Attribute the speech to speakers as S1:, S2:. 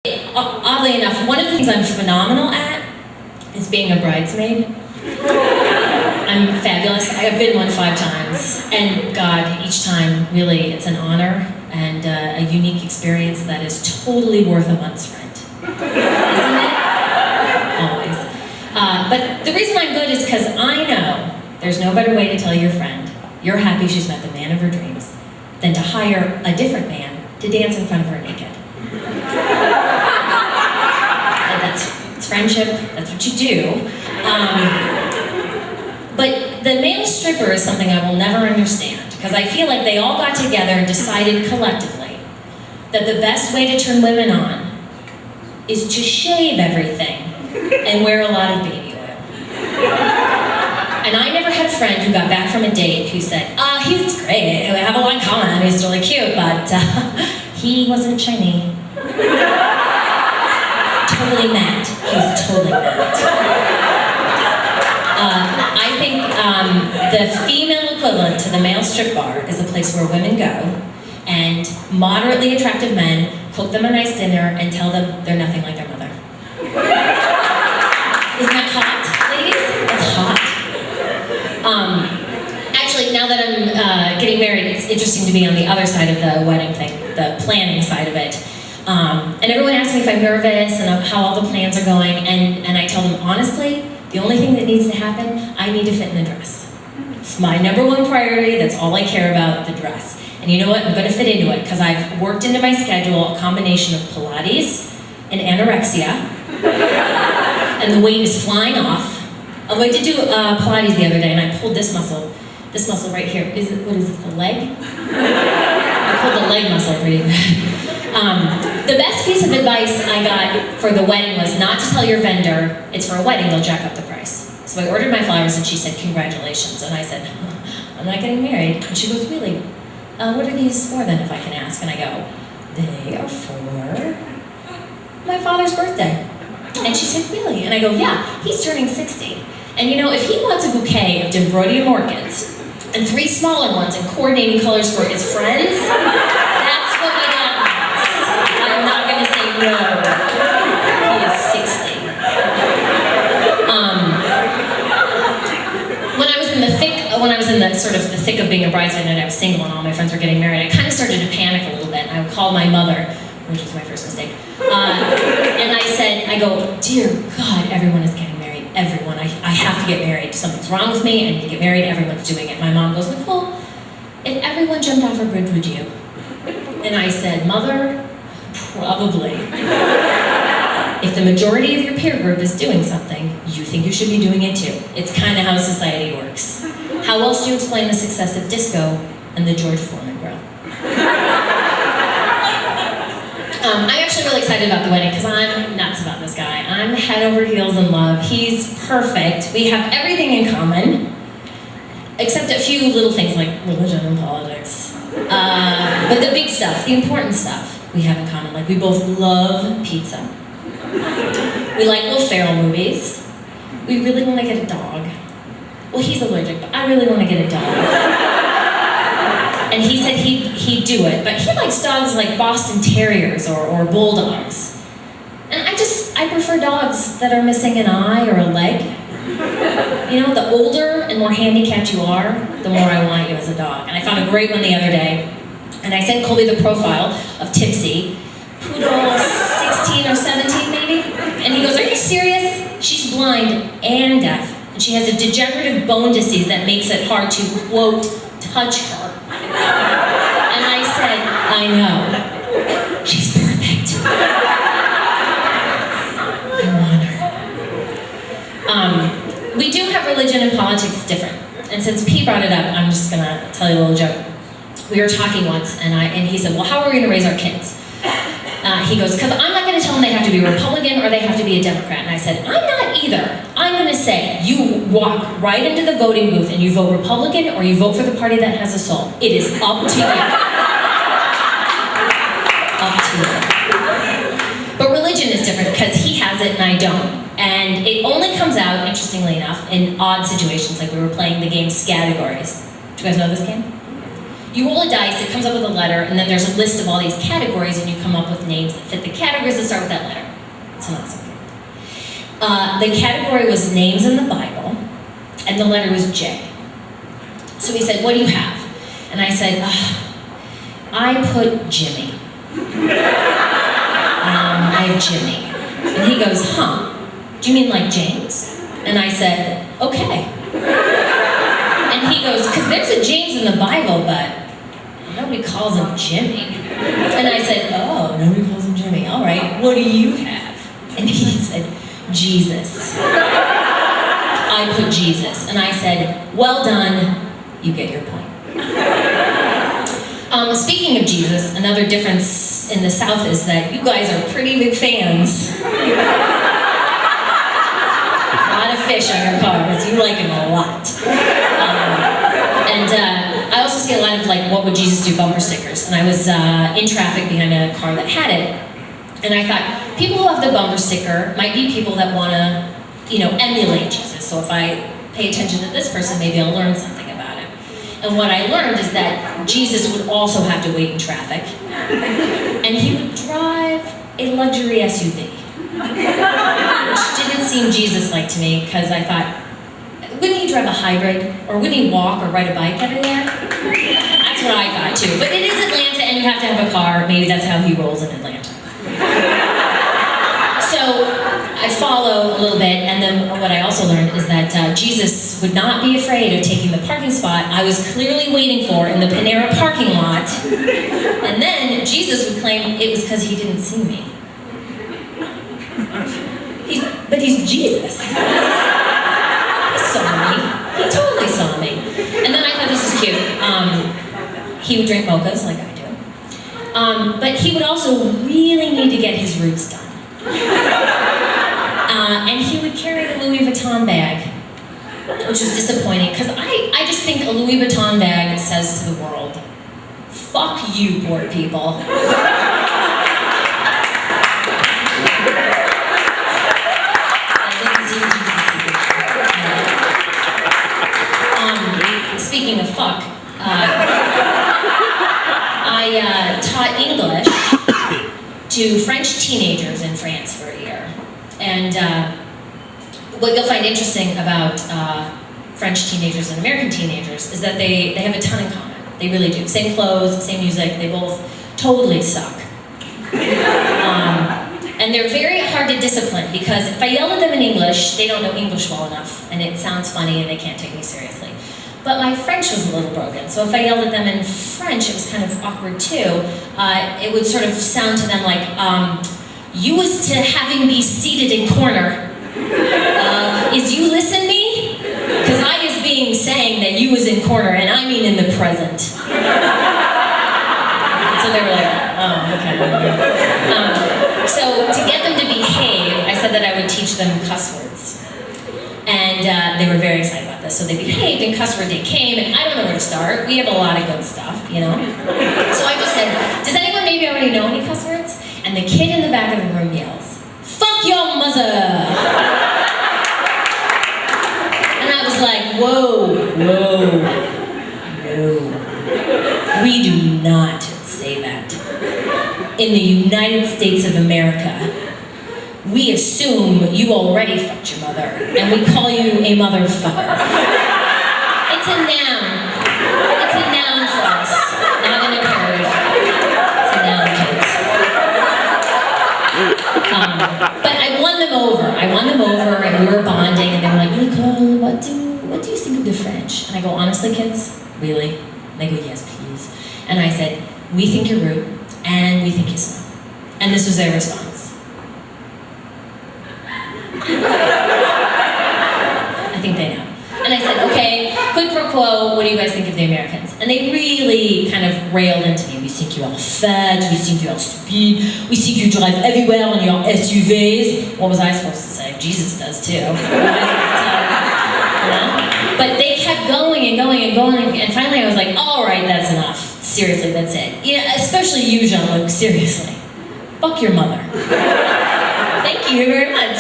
S1: Oddly enough, one of the things I'm phenomenal at is being a bridesmaid. I'm fabulous. I've been one 5 times, and God, each time, really, it's an honor and a unique experience that is totally worth a month's rent. Isn't it? Always. But the reason I'm good is because I know there's no better way to tell your friend you're happy she's met the man of her dreams than to hire a different man to dance in front of her naked. It's friendship, that's what you do. But the male stripper is something I will never understand, because I feel like they all got together and decided collectively that the best way to turn women on is to shave everything and wear a lot of baby oil. And I never had a friend who got back from a date who said, he's great, we have a lot in common, he's really cute, but he wasn't shiny. Totally mad. He's totally mad. I think the female equivalent to the male strip bar is a place where women go and moderately attractive men cook them a nice dinner and tell them they're nothing like their mother. Isn't that hot, ladies? It's hot. Actually, now that I'm getting married, it's interesting to be on the other side of the wedding thing, the planning side of it. And everyone asks me if I'm nervous and how all the plans are going, and I tell them, honestly, the only thing that needs to happen, I need to fit in the dress. It's my #1 priority, that's all I care about, the dress. And you know what, I'm gonna fit into it, because I've worked into my schedule a combination of Pilates and anorexia, and the weight is flying off. Although I did do Pilates the other day, and I pulled this muscle right here. What is it, the leg? I pulled the leg muscle pretty good. The best piece of advice I got for the wedding was not to tell your vendor it's for a wedding, they'll jack up the price. So I ordered my flowers and she said, congratulations. And I said, I'm not getting married. And she goes, really? What are these for then, if I can ask? And I go, they are for my father's birthday. And she said, really? And I go, yeah, he's turning 60. And you know, if he wants a bouquet of dendrobium orchids and 3 smaller ones and coordinating colors for his friends, that's what my dad wants. I'm not gonna say no. He is 60. When I was in the sort of the thick of being a bridesmaid and I was single and all my friends were getting married, I kind of started to panic a little bit. I would call my mother, which was my first mistake, and I go, dear God, everyone is getting married. Everyone, I have to get married. Something's wrong with me, I need to get married, everyone's doing it. My mom goes, Nicole, if everyone jumped off a bridge, would you? And I said, Mother, probably. If the majority of your peer group is doing something, you think you should be doing it too. It's kind of how society works. How else do you explain the success of disco and the George Foreman grill? I'm actually really excited about the wedding because I'm nuts about this guy. I'm head over heels in love. He's perfect. We have everything in common, except a few little things like religion and politics. But the big stuff, the important stuff, we have in common. Like, we both love pizza. We like Will Ferrell movies. We really want to get a dog. Well, he's allergic, but I really want to get a dog. And he said he'd do it, but he likes dogs like Boston Terriers or bulldogs. And I prefer dogs that are missing an eye or a leg. You know, the older and more handicapped you are, the more I want you as a dog. And I found a great one the other day, and I sent Colby the profile of Tipsy, poodle 16 or 17 maybe, and he goes, are you serious? She's blind and deaf, and she has a degenerative bone disease that makes it hard to, quote, touch her. And I said, I know. She's perfect. I want her. We do have religion and politics different. And since P brought it up, I'm just gonna tell you a little joke. We were talking once, and he said, well, how are we gonna raise our kids? He goes, because I'm not going to tell them they have to be a Republican or they have to be a Democrat. And I said, I'm not either. I'm going to say, you walk right into the voting booth and you vote Republican or you vote for the party that has a soul. It is up to you. Up to you. But religion is different because he has it and I don't. And it only comes out, interestingly enough, in odd situations, like we were playing the game Categories. Do you guys know this game? You roll a dice, it comes up with a letter, and then there's a list of all these categories, and you come up with names that fit the categories that start with that letter. It's an awesome game. The category was names in the Bible, and the letter was J. So he said, what do you have? And I said, I put Jimmy. I have Jimmy. And he goes, do you mean like James? And I said, okay. And he goes, because there's a James in the Bible, but nobody calls him Jimmy. And I said, oh, nobody calls him Jimmy. All right, what do you have? And he said, Jesus. I put Jesus. And I said, well done, you get your point. Speaking of Jesus, another difference in the South is that you guys are pretty big fans. A lot of fish on your cars. You like him a lot. I also see a lot of like, what would Jesus do bumper stickers. And I was in traffic behind a car that had it. And I thought, people who have the bumper sticker might be people that want to, emulate Jesus. So if I pay attention to this person, maybe I'll learn something about him. And what I learned is that Jesus would also have to wait in traffic. And he would drive a luxury SUV. Which didn't seem Jesus-like to me, because I thought, wouldn't he drive a hybrid? Or wouldn't he walk or ride a bike everywhere? That's what I thought too. But it is Atlanta and you have to have a car. Maybe that's how he rolls in Atlanta. So I follow a little bit, and then what I also learned is that Jesus would not be afraid of taking the parking spot I was clearly waiting for in the Panera parking lot. And then Jesus would claim it was because he didn't see me. But he's Jesus. He saw me. He totally saw me. And then I thought this was cute. He would drink mochas like I do. But he would also really need to get his roots done. And he would carry the Louis Vuitton bag, which was disappointing, because I just think a Louis Vuitton bag says to the world, fuck you, poor people. Speaking of fuck, I taught English to French teenagers in France for a year. And what you'll find interesting about French teenagers and American teenagers is that they have a ton in common. They really do. Same clothes, same music, they both totally suck. And they're very hard to discipline, because if I yell at them in English, they don't know English well enough, and it sounds funny and they can't take me seriously. But my French was a little broken, so if I yelled at them in French, it was kind of awkward too. It would sort of sound to them like, you was to having me seated in corner. Is you listen me? Because I is being saying that you was in corner, and I mean in the present. So they were like, oh, okay. So to get them to behave, I said that I would teach them cuss words. And they were very excited about this. So they behaved, and cuss word day came, and I don't know where to start. We have a lot of good stuff, So I just said, does anyone maybe already know any cuss words? And the kid in the back of the room yells, fuck your mother! And I was like, whoa. We do not say that. In the United States of America, we assume you already fucked your mother, and we call you a motherfucker. It's a noun. It's a noun for us, not an imperative. It's a noun, kids. But I won them over. And we were bonding, and they were like, Nicole, what do you think of the French? And I go, honestly, kids, really? And they go, yes, please. And I said, we think you're rude, and we think you smell. And this was their response. I think they know. And I said, okay, quid pro quo, what do you guys think of the Americans? And they really kind of railed into me. We think you are fat, we think you are stupid, we think you drive everywhere on your SUVs. What was I supposed to say? Jesus does too. What was I supposed to tell? But they kept going, and finally I was like, all right, that's enough. Seriously, that's it. Yeah, especially you, Jean-Luc, seriously. Fuck your mother. Thank you very much.